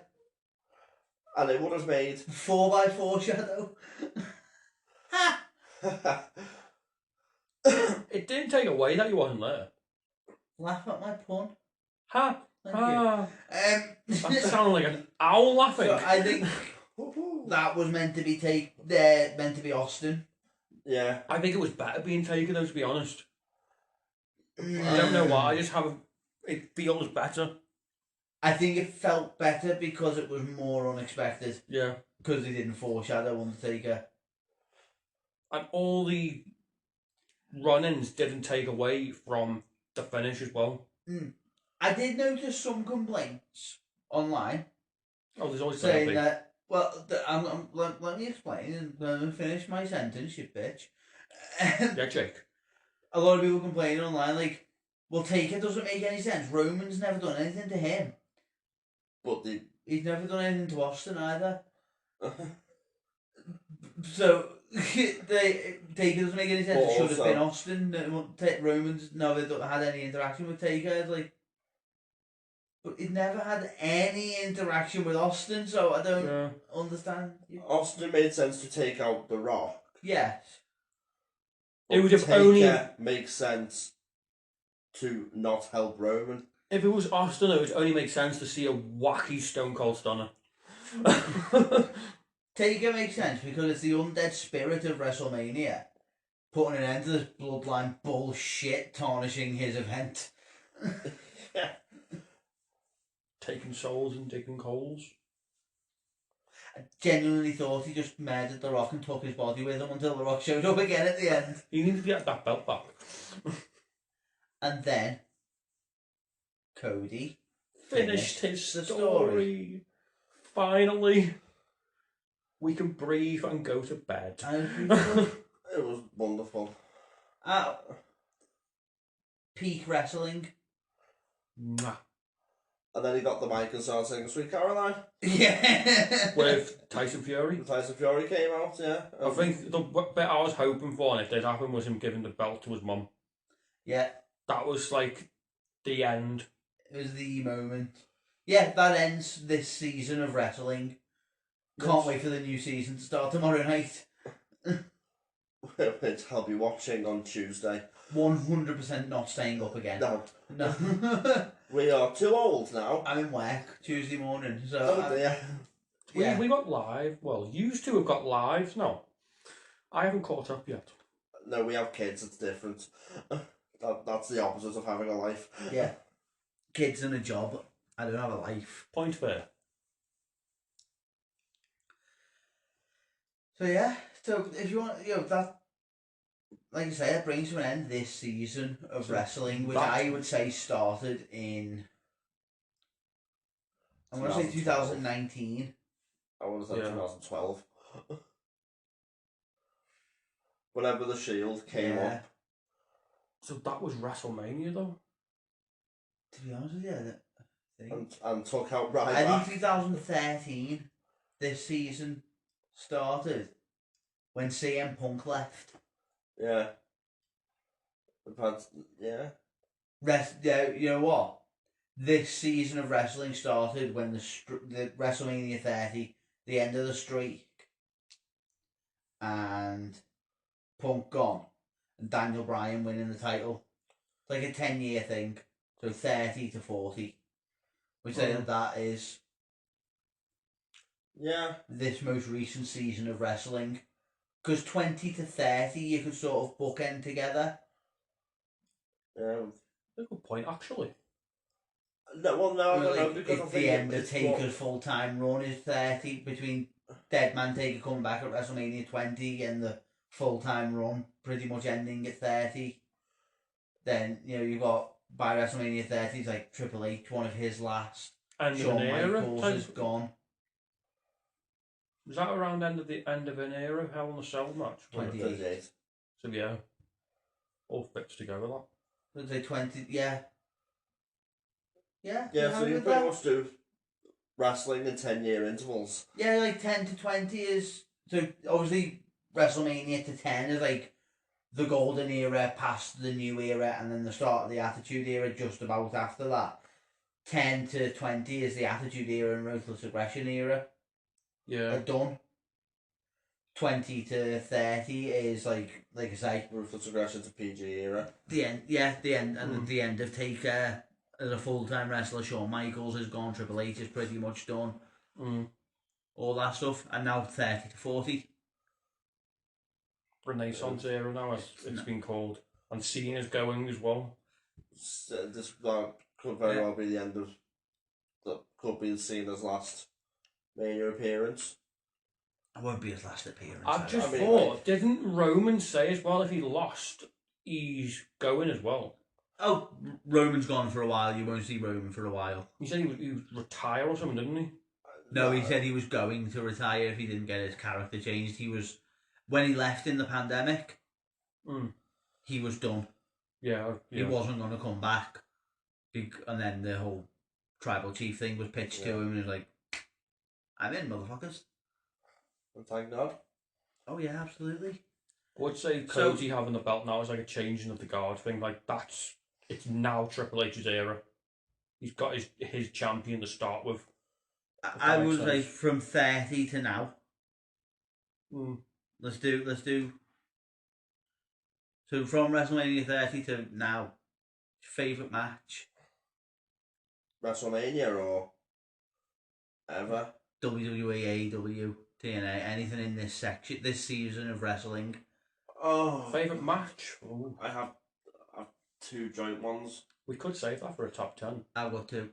S1: And it would have made...
S3: 4x4 shadow. Ha!
S2: It didn't take away that you wasn't there.
S3: Laugh at my pun.
S2: Ha!
S3: Thank
S2: Ha!
S3: you.
S2: That sounded like an owl laughing.
S3: So I think that was meant to be Austin.
S1: Yeah.
S2: I think it was better being taken, though, to be honest. I don't know why. I just have it feels better.
S3: I think it felt better because it was more unexpected.
S2: Yeah.
S3: Because they didn't foreshadow Undertaker.
S2: And all the run-ins didn't take away from the finish as well.
S3: I did notice some complaints online
S2: Oh, there's always
S3: saying
S2: something.
S3: that. Well, let me explain and let me finish my sentence, you bitch.
S2: Yeah, Jake.
S3: A lot of people complaining online, like, well, Taker doesn't make any sense. Roman's never done anything to him.
S1: But
S3: He's never done anything to Austin either. So, Taker doesn't make any sense. It should have been Austin. Roman's never had any interaction with Taker. It's like, but he'd never had any interaction with Austin, so I don't understand.
S1: Austin made sense to take out The Rock.
S3: Yes.
S2: It would have
S1: Taker
S2: only
S1: makes sense to not help Roman.
S2: if it was Austin, it would only make sense to see a wacky Stone Cold Stunner.
S3: Taker makes sense because it's the undead spirit of WrestleMania putting an end to this bloodline bullshit, tarnishing his event.
S1: Yeah.
S2: Taking souls and digging coals.
S3: I genuinely thought he just murdered The Rock and took his body with him until The Rock showed up again at the end.
S2: He needed to get that belt back.
S3: And then Cody
S2: Finished his
S3: the
S2: story. Finally, we can breathe and go to bed.
S1: It was wonderful.
S3: Peak wrestling.
S2: Nah.
S1: And then he got the mic and started singing Sweet Caroline.
S3: Yeah.
S2: With Tyson Fury.
S1: Tyson Fury came out, yeah.
S2: I think the bit I was hoping for, and it did happen, was him giving the belt to his mum.
S3: Yeah.
S2: That was like the end.
S3: It was the moment. Yeah, that ends this season of wrestling. Can't wait for the new season to start tomorrow night.
S1: Which I'll be watching on Tuesday.
S3: 100% not staying up again.
S1: No. We are too old now.
S3: I'm in work Tuesday morning, so...
S1: Oh dear.
S3: Yeah.
S2: We got live. Well, used to have got live. No. I haven't caught up yet.
S1: No, we have kids, it's different. That's the opposite of having a life.
S3: Yeah. Kids and a job. I don't have a life.
S2: Point fair.
S3: So yeah, so if you want, that, like I say, it brings to an end this season of wrestling, which I would say started in, I'm going to say 2019.
S1: I want to say 2012. Whenever the Shield came up.
S2: So that was WrestleMania though?
S3: To be honest with you, I think.
S1: And took out Ryback.
S3: I think 2013, this season started when CM Punk left.
S1: Yeah. Yeah.
S3: Yeah, you know what? This season of wrestling started when the WrestleMania 30, the end of the streak, and Punk gone, and Daniel Bryan winning the title. It's like a 10-year thing, so 30 to 40. We say that is this most recent season of wrestling. Because 20 to 30 you can sort of bookend together.
S1: Yeah.
S2: A good point, actually.
S1: No, well, no, I don't know, because
S3: it's the end of Taker's full-time run is 30, between Deadman Taker coming back at WrestleMania 20 and the full-time run pretty much ending at 30. Then, you've got, by WrestleMania 30, it's like Triple H, one of his last.
S2: End
S3: Shawn
S2: of an era.
S3: Michaels is gone.
S2: Was that around end of an era of Hell in a Cell match?
S3: 28.
S2: So yeah, all fits together that.
S3: Would say 20, yeah. Yeah,
S1: so you pretty much do wrestling in 10-year intervals.
S3: Yeah, like 10 to 20 is, so obviously WrestleMania to 10 is like the golden era past the new era, and then the start of the Attitude Era just about after that. 10 to 20 is the Attitude Era and Ruthless Aggression Era.
S2: Yeah.
S3: Are done. 20 to 30 is like I say,
S1: Ruthless Aggression to PG era.
S3: The end, and the end of Taker as a full-time wrestler. Shawn Michaels is gone. Triple H is pretty much done. All that stuff, and now 30 to 40.
S2: Renaissance era now, as it's been called, and Cena's going as well.
S1: This could very well be the end of. That could be Cena's last Mania appearance.
S3: It won't be his last appearance.
S2: I've just thought, didn't Roman say as well if he lost, he's going as well?
S3: Oh, Roman's gone for a while. You won't see Roman for a while.
S2: He said he would retire or something, didn't he?
S3: No, he said he was going to retire if he didn't get his character changed. He was, when he left in the pandemic, he was done.
S2: Yeah.
S3: He wasn't going to come back. And then the whole tribal chief thing was pitched to him, and he was like, I'm in, motherfuckers.
S1: And thank God.
S3: Oh yeah, absolutely.
S2: I would say Cody having the belt now is like a changing of the guard thing. Like it's now Triple H's era. He's got his champion to start with.
S3: I would say from 30 to now. Let's do. So from WrestleMania 30 to now, favourite match?
S1: WrestleMania or ever?
S3: WWE, AEW, TNA, anything in this section, this season of wrestling.
S1: Oh,
S2: favourite match? Ooh.
S1: I have two joint ones.
S2: We could save that for a top 10.
S3: I've got two.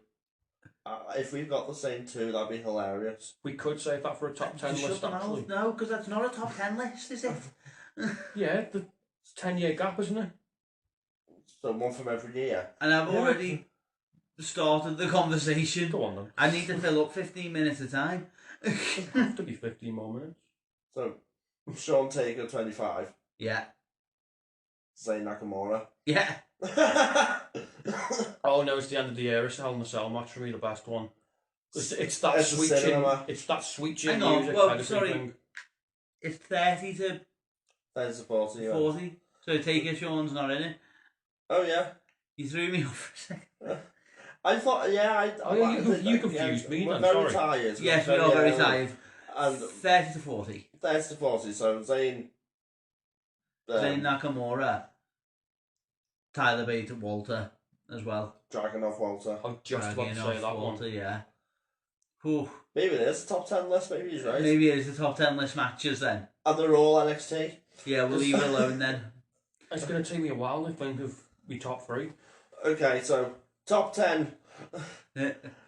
S1: If we've got the same two, that'd be hilarious.
S2: We could save that for a top 10 list, actually.
S3: No, because that's not a top 10 list, is it?
S2: Yeah, the 10-year gap, isn't it?
S1: So one from every year.
S3: And I've already started the conversation.
S2: Go on then.
S3: I need to fill up 15 minutes of time.
S2: It'll have to be 15 more minutes.
S1: So, Shawn Taker 25.
S3: Yeah.
S1: Zayn Nakamura.
S3: Yeah.
S2: Oh no, it's the end of the era. It's Hell in a Cell match for me, the best one. It's that
S1: It's
S2: switching. It's that switching music.
S3: Thing. It's 30 to
S1: 30 to 40.
S3: 40. So Taker Shawn's not in it.
S1: Oh yeah.
S3: You threw me off for a second.
S1: I thought,
S2: you confused me.
S1: We're
S2: then,
S1: very
S2: sorry.
S1: tired.
S3: Yes, we are very tired.
S1: And
S3: 30 to 40.
S1: 30 to 40. So Zayn.
S3: Zayn Nakamura. Tyler Bate and Walter as well.
S1: Dragunov Walter.
S2: I was just about to say that
S3: Walter,
S2: one.
S3: Yeah. Whew.
S1: Maybe it is a top 10 list. Maybe he's right.
S3: Maybe it is the top 10 list matches then.
S1: And they're all NXT.
S3: Yeah, we'll leave it alone then.
S2: It's going to take me a while to think of me top 3.
S1: Okay, so top 10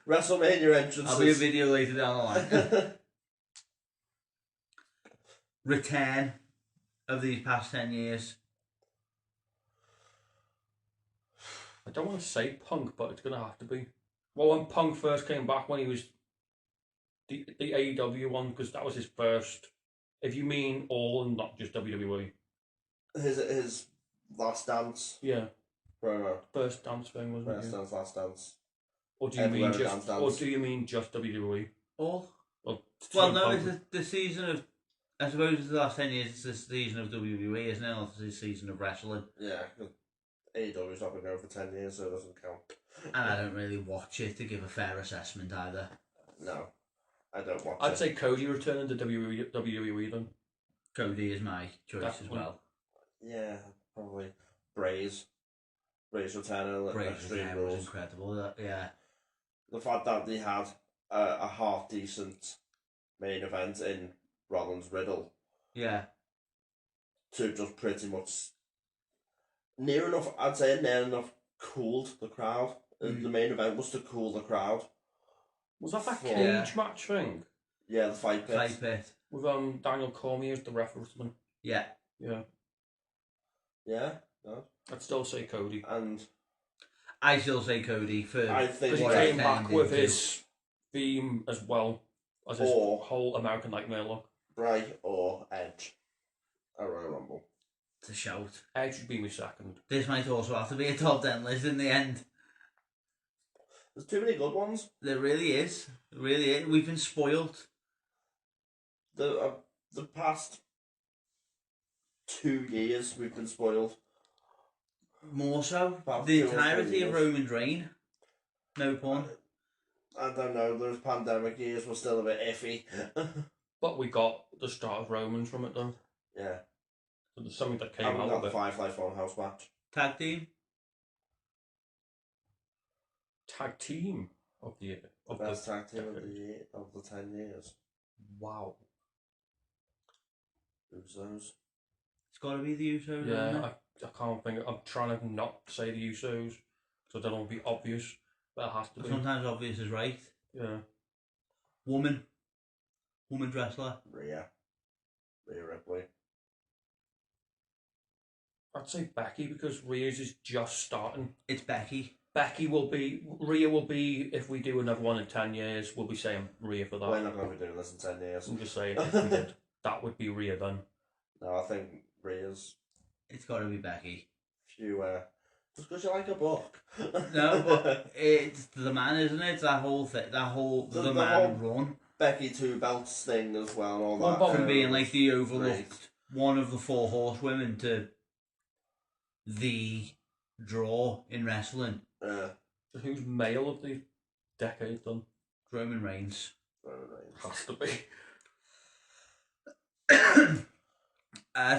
S1: WrestleMania entrances.
S3: I'll be a video later down the line. Return of these past 10 years.
S2: I don't want to say Punk, but it's going to have to be. Well, when Punk first came back, when he was the AEW one, because that was his first. If you mean all and not just WWE.
S1: His last dance.
S2: Yeah.
S1: Promo.
S2: First dance thing, wasn't it?
S1: Last dance.
S2: Or do you
S1: Everywhere
S2: mean
S1: dance.
S2: or do you mean just WWE?
S3: All?
S2: Well,
S3: No, it's the season of. I suppose it's the last 10 years, it's the season of WWE, isn't it? Not the season of wrestling.
S1: Yeah, AEW's not been going for 10 years, so it doesn't count.
S3: And I don't really watch it to give a fair assessment either.
S1: No, I don't watch it.
S2: I'd say Cody returning to WWE then.
S3: Cody is my choice as well.
S1: Yeah, probably Bray's returning.
S3: Bray's
S1: Extreme
S3: return was
S1: Rules.
S3: incredible. Yeah.
S1: The fact that they had a half decent main event in Rollins Riddle
S3: Yeah.
S1: to just pretty much near enough cooled the crowd. The main event was to cool the crowd.
S2: Was that
S1: For-
S2: cage match thing?
S1: Yeah, the fight pit.
S3: Fight pit.
S2: With Daniel Cormier as the referee.
S3: Yeah.
S2: Yeah.
S1: Yeah, no.
S2: I'd still say Cody.
S1: And
S3: I still say Cody for.
S1: I think
S2: Because he
S3: what
S2: came
S3: I
S2: back
S3: turned
S2: with
S3: into.
S2: his theme as well as his
S1: Or-
S2: whole American Nightmare look.
S1: Bray or Edge at Royal Rumble.
S3: To shout.
S2: Edge would be my second.
S3: This might also have to be a top 10 list in the end.
S1: There's too many good ones.
S3: There really is. Really is. We've been spoiled.
S1: The past 2 years we've been spoiled.
S3: More so.
S1: About
S3: The
S1: 2 or 3
S3: entirety of
S1: years.
S3: Roman's reign. No pun.
S1: I don't know, those pandemic years were still a bit iffy.
S2: But we got the start of Romans from it though.
S1: Yeah.
S2: So there's something that came
S1: And we
S2: out
S1: got
S2: of
S1: the
S2: it.
S1: Firefly Funhouse match.
S3: Tag team.
S2: Tag team of the year. Of
S1: Best
S2: the
S1: tag team of
S2: decade.
S1: the year, of the 10 years.
S2: Wow.
S1: Usos.
S3: It's got to be the Usos. hasn't
S2: Yeah,
S3: it?
S2: I can't think. I'm trying to not say the Usos so I don't want to be obvious, but it has to be.
S3: Sometimes obvious is right.
S2: Yeah.
S3: Woman wrestler.
S1: Rhea Ripley.
S2: I'd say Becky because Rhea's is just starting.
S3: It's Becky.
S2: Rhea will be, if we do another one in 10 years, we'll be saying Rhea for that.
S1: We're not going to be doing this in 10 years.
S2: I'm just saying, if we did, that would be Rhea then.
S1: No, I think Rhea's
S3: It's got to be Becky.
S1: few, just because you like a book.
S3: No, but it's the man, isn't it? It's that whole thing. The
S1: The
S3: man
S1: whole-
S3: run.
S1: Becky 2 belts thing as well and all
S2: Well,
S1: that.
S2: but
S3: From being like the
S1: Great.
S3: overlooked one of the 4 horsewomen to the draw in wrestling.
S1: Yeah.
S2: So who's male of the decade then?
S3: Roman Reigns.
S1: Roman Reigns.
S2: Has to be.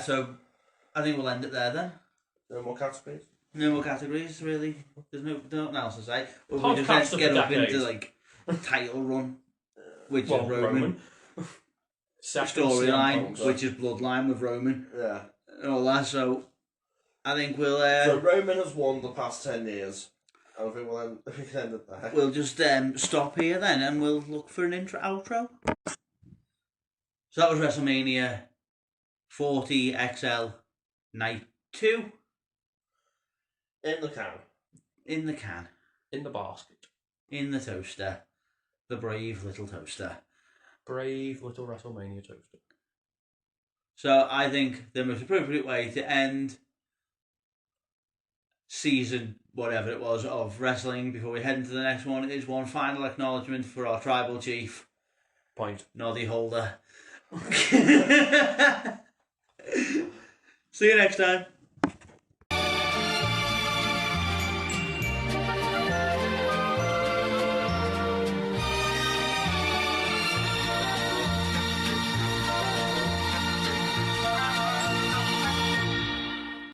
S3: So I think we'll end it there then.
S1: No more categories?
S3: No more categories, really. There's nothing else to say. But we
S2: Podcast
S3: just have to
S2: of
S3: get
S2: the
S3: up into
S2: decade.
S3: like title run, which
S2: Well,
S3: is Roman.
S2: Second CM
S3: Storyline,
S2: Punk.
S3: which is Bloodline with Roman
S1: Yeah.
S3: and all that. So I think we'll
S1: So Roman has won the past 10 years. I think we can end it there.
S3: we'll just stop here then, and we'll look for an outro. So that was WrestleMania 40 XL Night 2
S1: In the can.
S3: in the can,
S2: In the basket.
S3: in the toaster, the brave little toaster.
S2: Brave little WrestleMania toaster.
S3: So I think the most appropriate way to end season whatever it was of wrestling before we head into the next one is one final acknowledgement for our tribal chief,
S2: Point.
S3: Noddy Holder. See you next time.